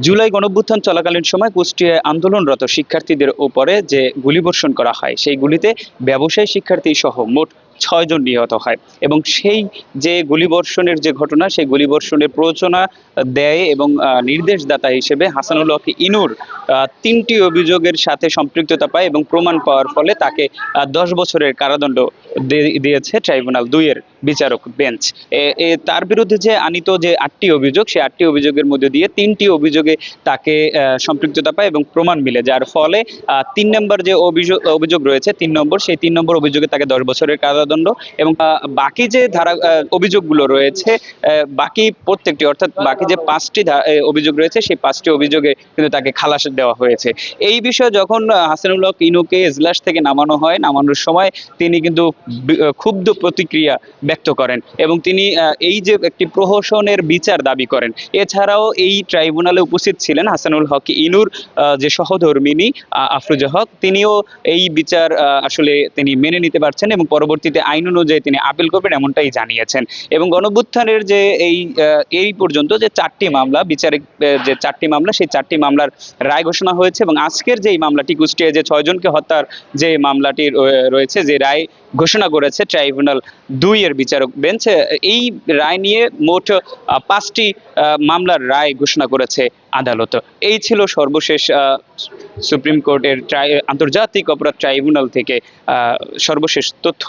জুলাই গণঅভ্যুত্থান চলাকালীন সময় কুষ্টিয়ায় আন্দোলনরত শিক্ষার্থীদের উপরে যে গুলিবর্ষণ করা হয় সেই গুলিতে ব্যবসায়ী শিক্ষার্থী সহ মোট 6 জন নিহত হয় এবং সেই যে গুলিবর্ষণের যে ঘটনা সেই গুলিবর্ষণের প্ররোচনা দেয় এবং নির্দেশদাতা হিসেবে হাসানুল হক ইনুর 3টি অভিযোগের সাথে সম্পৃক্ততা পায় এবং প্রমাণ পাওয়ার ফলে তাকে 10 বছরের কারাদণ্ড দিয়েছে ট্রাইব্যুনাল 2-এর বিচারক বেঞ্চ। তার বিরুদ্ধে যে আনিত যে 8টি অভিযোগ সেই 8টি অভিযোগের মধ্যে দিয়ে 3টি অভিযোগে তাকে সম্পৃক্ততা পায় এবং প্রমাণ মিলে, যার ফলে 3 নম্বর যে অভিযোগ রয়েছে 3 নম্বর, সেই 3 নম্বর অভিযোগে তাকে 10 বছরের কারাদণ্ড এবং বাকি যে ধারা অভিযোগগুলো রয়েছে বাকি প্রত্যেকটি অর্থাৎ বাকি যে 5টি অভিযোগ রয়েছে সেই 5টি অভিযোগে কিন্তু তাকে খালাস দেওয়া হয়েছে। এই বিষয়ে যখন হাসানুল হক ইনুকে এজলাস থেকে নামানো হয়, নামানোর সময় তিনি কিন্তু ক্ষুব্ধ প্রতিক্রিয়া ব্যক্ত করেন এবং তিনি এই যে একটি প্রহসনের বিচার দাবি করেন। এছাড়াও এই ট্রাইব্যুনালে উপস্থিত ছিলেন হাসানুল হক ইনুর যে সহধর্মিণী আফরোজা হক, তিনিও এই বিচার আসলে তিনি মেনে নিতে পারছেন এবং পরবর্তীতে আইন অনুযায়ী তিনি আপিল করবেন এমনটাই জানিয়েছেন। এবং গণঅভ্যুত্থানের যে এই পর্যন্ত যে 4টি মামলা বিচারিক যে 4টি মামলা সেই 4টি মামলার রায় ঘোষণা হয়েছে এবং আজকের যে মামলাটি কুষ্টিয়ায় যে 6 জনকে হত্যার যে মামলাটি রয়েছে, যে রায় ঘোষণা করেছে ট্রাইব্যুনাল 2-এর বিচারক বেঞ্চ, এই রায় নিয়ে মোট 5টি মামলার রায় ঘোষণা করেছে আদালত। এই ছিল সর্বশেষ সুপ্রিম কোর্টের আন্তর্জাতিক অপরাধ ট্রাইব্যুনাল থেকে সর্বশেষ তথ্য।